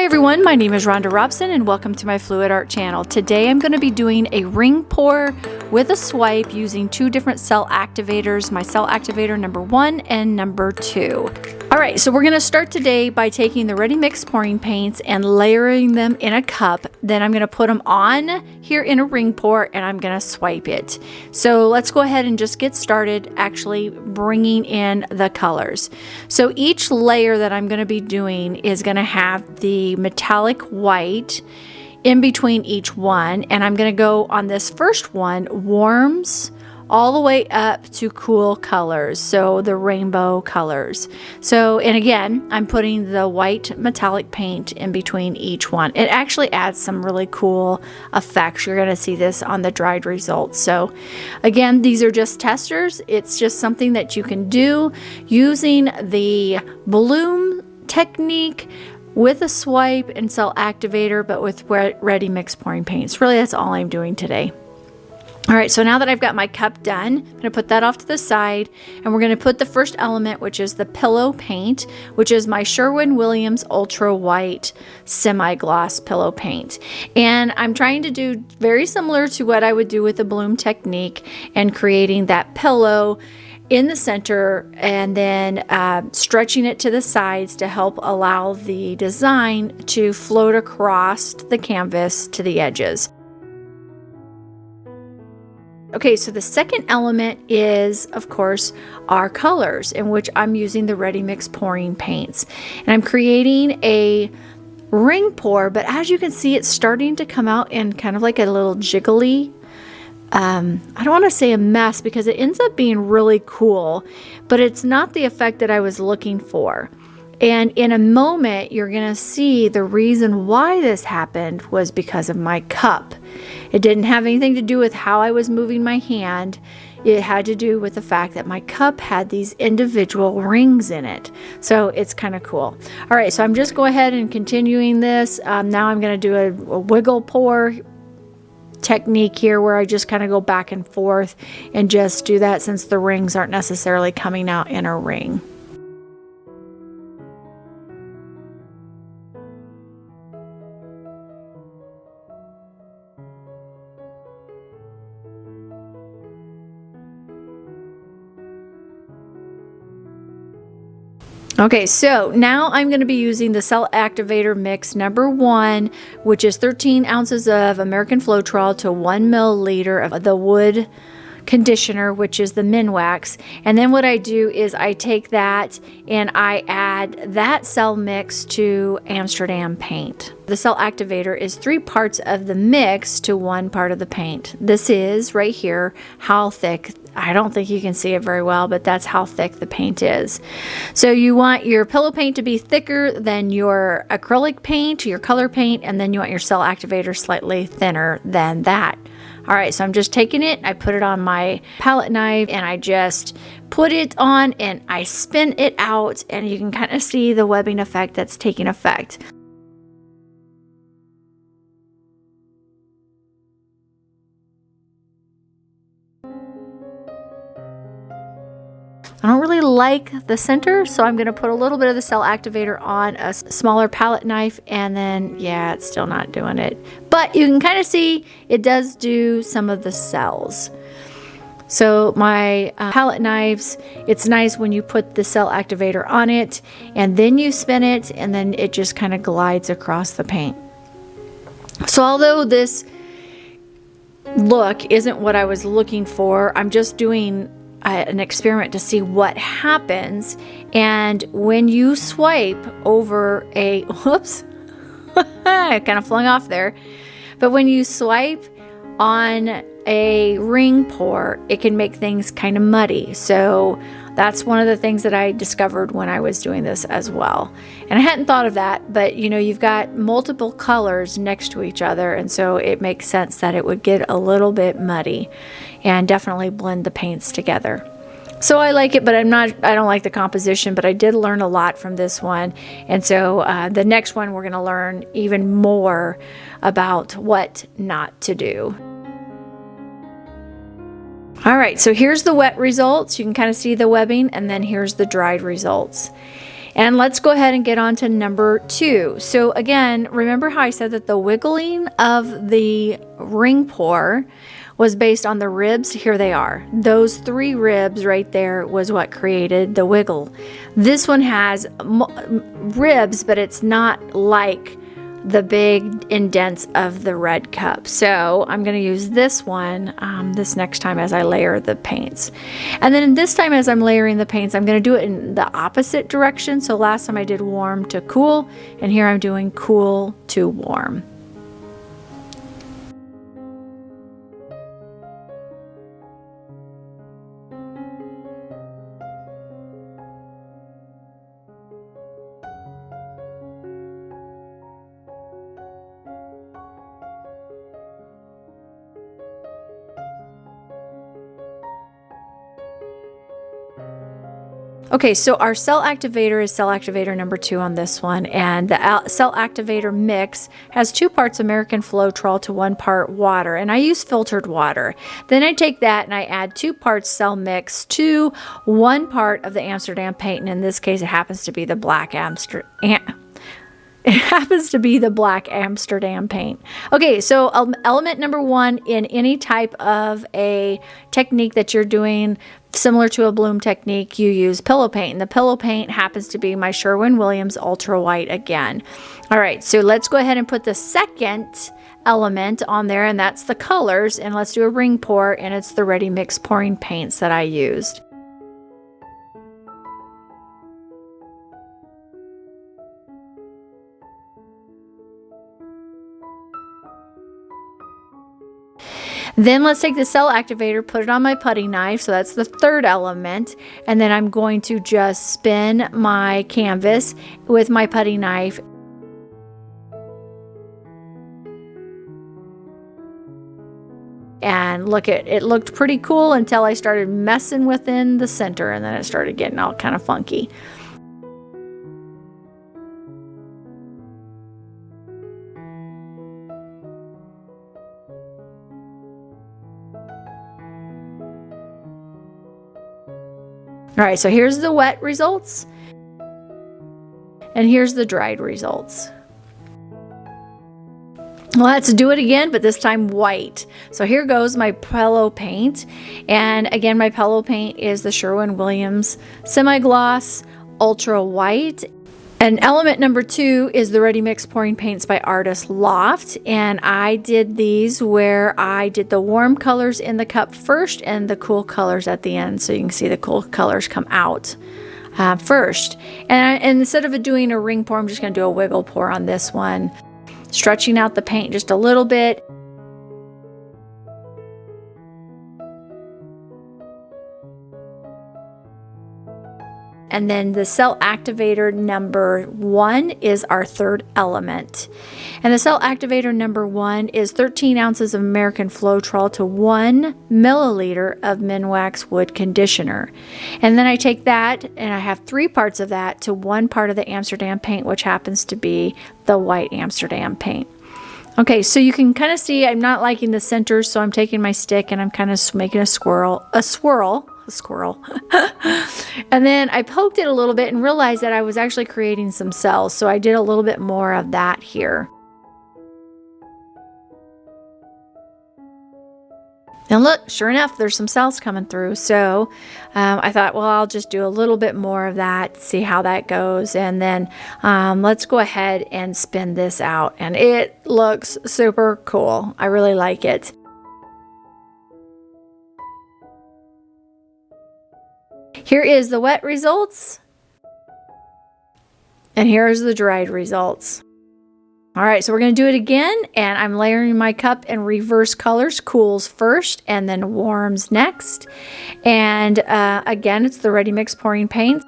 everyone, my name is Rhonda Robson and welcome to my Fluid Art channel. Today I'm going to be doing a ring pour with a swipe using two different CELL activators, my CELL Activator number 1 and number 2. Alright, so we're going to start today by taking the ready mix pouring paints and layering them in a cup. Then I'm going to put them on here in a ring pour and I'm going to swipe it. So let's go ahead and just get started actually bringing in the colors. So each layer that I'm going to be doing is going to have the metallic white in between each one, and I'm going to go on this first one warms all the way up to cool colors, so the rainbow colors. So, and again, I'm putting the white metallic paint in between each one. It actually adds some really cool effects. You're going to see this on the dried results. So again, these are just testers. It's just something that you can do using the bloom technique with a swipe and CELL Activator, but with ready mix pouring paints. Really, that's all I'm doing today. All right, so now that I've got my cup done, I'm going to put that off to the side, and we're going to put the first element, which is the pillow paint, which is my Sherwin Ultra White Semi-Gloss Pillow Paint. And I'm trying to do very similar to what I would do with the bloom technique and creating that pillow in the center and then stretching it to the sides to help allow the design to float across the canvas to the edges. Okay, so the second element is, of course, our colors, in which I'm using the ready mix pouring paints. And I'm creating a ring pour, but as you can see, it's starting to come out in kind of like a little jiggly, I don't want to say a mess because it ends up being really cool, but it's not the effect that I was looking for. And in a moment, you're going to see the reason why this happened was because of my cup. It didn't have anything to do with how I was moving my hand. It had to do with the fact that my cup had these individual rings in it. So it's kind of cool. All right, so I'm just go ahead and continuing this. Now I'm going to do a wiggle pour technique here where I just kind of go back and forth and just do that since the rings aren't necessarily coming out in a ring. Okay, so now I'm going to be using the CELL Activator mix number 1, which is 13 ounces of American Floetrol to 1 milliliter of the wood conditioner, which is the MinWax. And then what I do is I take that and I add that CELL mix to Amsterdam paint. The CELL Activator is 3 parts of the mix to 1 part of the paint. This is right here how thick. I don't think you can see it very well, but that's how thick the paint is. So you want your pillow paint to be thicker than your acrylic paint, your color paint, and then you want your CELL Activator slightly thinner than that. All right, so I'm just taking it, I put it on my palette knife, and I just put it on and I spin it out, and you can kind of see the webbing effect that's taking effect. I don't really like the center, so I'm going to put a little bit of the CELL Activator on a smaller palette knife, and then, yeah, it's still not doing it. But you can kind of see it does do some of the cells. So my palette knives, it's nice when you put the CELL Activator on it, and then you spin it, and then it just kind of glides across the paint. So although this look isn't what I was looking for, I'm just doing an experiment to see what happens. And when you swipe over a whoops I kind of flung off there, but when you swipe on a ring pour, it can make things kind of muddy. So that's one of the things that I discovered when I was doing this as well. And I hadn't thought of that, but you know, you've got multiple colors next to each other, and so it makes sense that it would get a little bit muddy and definitely blend the paints together. So I like it, but I don't like the composition, but I did learn a lot from this one. And so the next one, we're going to learn even more about what not to do. All right, so here's the wet results. You can kind of see the webbing, and then here's the dried results. And let's go ahead and get on to number 2. So again, remember how I said that the wiggling of the ring pour was based on the ribs? Here they are. Those 3 ribs right there was what created the wiggle. This one has ribs, but it's not like the big indents of the red cup. So I'm going to use this one this next time as I layer the paints. And then this time as I'm layering the paints, I'm going to do it in the opposite direction. So last time I did warm to cool, and here I'm doing cool to warm. Okay, so our cell activator is cell activator number 2 on this one, and the cell activator mix has 2 parts American Floetrol to 1 part water, and I use filtered water. Then I take that and I add 2 parts cell mix to 1 part of the Amsterdam paint, and in this case it happens to be the black Amsterdam paint. Okay, so element number 1 in any type of a technique that you're doing, similar to a bloom technique, you use pillow paint. And the pillow paint happens to be my Sherwin-Williams Ultra White again. All right, so let's go ahead and put the second element on there, and that's the colors. And let's do a ring pour, and it's the ready mix pouring paints that I used. Then let's take the cell activator, put it on my putty knife, so that's the third element, and then I'm going to just spin my canvas with my putty knife. And look, it looked pretty cool until I started messing within the center, and then it started getting all kind of funky. All right, so here's the wet results, and here's the dried results. Let's do it again, but this time white. So here goes my pillow paint, and again, my pillow paint is the Sherwin-Williams Semi-Gloss Ultra White. And element number 2 is the Ready Mix Pouring Paints by Artist Loft. And I did these where I did the warm colors in the cup first and the cool colors at the end. So you can see the cool colors come out first. And instead of doing a ring pour, I'm just going to do a wiggle pour on this one, stretching out the paint just a little bit. And then the cell activator number 1 is our third element. And the cell activator number 1 is 13 ounces of American Floetrol to 1 milliliter of MinWax wood conditioner. And then I take that and I have 3 parts of that to 1 part of the Amsterdam paint, which happens to be the white Amsterdam paint. Okay, so you can kind of see I'm not liking the center, so I'm taking my stick and I'm kind of making a swirl. And then I poked it a little bit and realized that I was actually creating some cells, so I did a little bit more of that here. And look, sure enough, there's some cells coming through. So I thought, well, I'll just do a little bit more of that, see how that goes. And then let's go ahead and spin this out. And it looks super cool. I really like it. Here is the wet results. And here's the dried results. All right, so we're going to do it again, and I'm layering my cup in reverse colors, cools first and then warms next. And again, it's the Ready Mix Pouring Paint.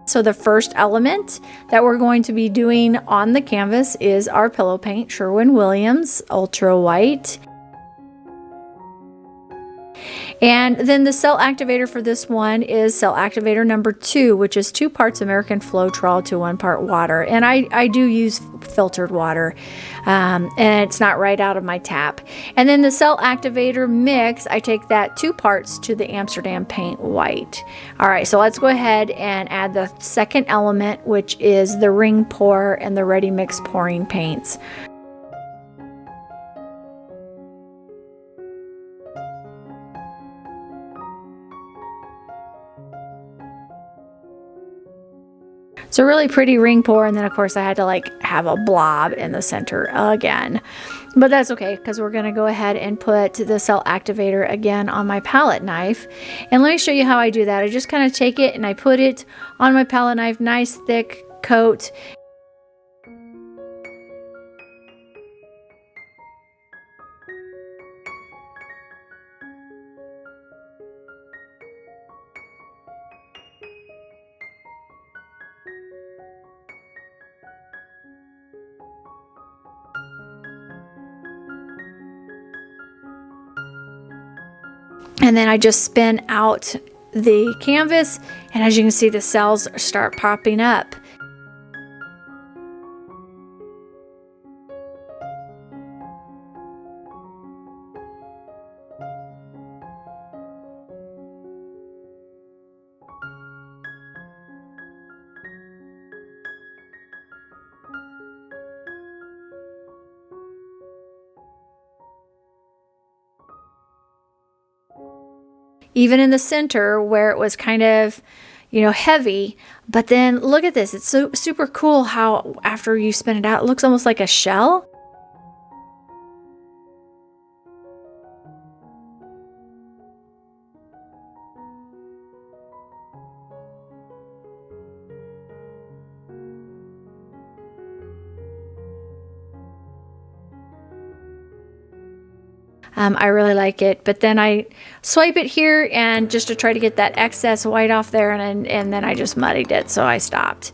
So the first element that we're going to be doing on the canvas is our pillow paint, Sherwin-Williams Ultra White. And then the CELL Activator for this one is CELL Activator number 2, which is 2 parts American Floetrol to 1 part water. And I do use filtered water, and it's not right out of my tap. And then the CELL Activator mix, I take that 2 parts to the Amsterdam paint white. All right, so let's go ahead and add the second element, which is the ring pour and the ready mix pouring paints. It's a really pretty ring pour, and then of course I had to like have a blob in the center again. But that's okay, because we're going to go ahead and put the CELL Activator again on my palette knife. And let me show you how I do that. I just kind of take it and I put it on my palette knife, nice thick coat. And then I just spin out the canvas, and as you can see, the cells start popping up. Even in the center where it was kind of, you know, heavy. But then look at this. It's so super cool how after you spin it out, it looks almost like a shell. I really like it, but then I swipe it here and just to try to get that excess white off there, and then I just muddied it, so I stopped.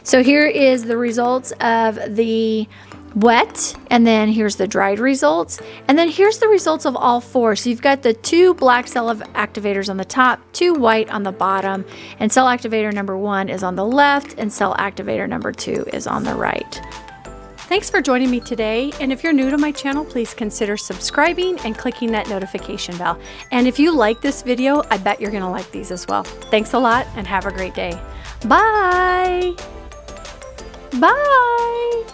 So here is the results of the wet, and then here's the dried results, and then here's the results of all 4. So you've got the 2 black CELL Activators on the top, 2 white on the bottom, and CELL Activator number 1 is on the left, and CELL Activator number 2 is on the right. Thanks for joining me today, and if you're new to my channel, please consider subscribing and clicking that notification bell. And if you like this video, I bet you're gonna like these as well. Thanks a lot, and have a great day. Bye! Bye!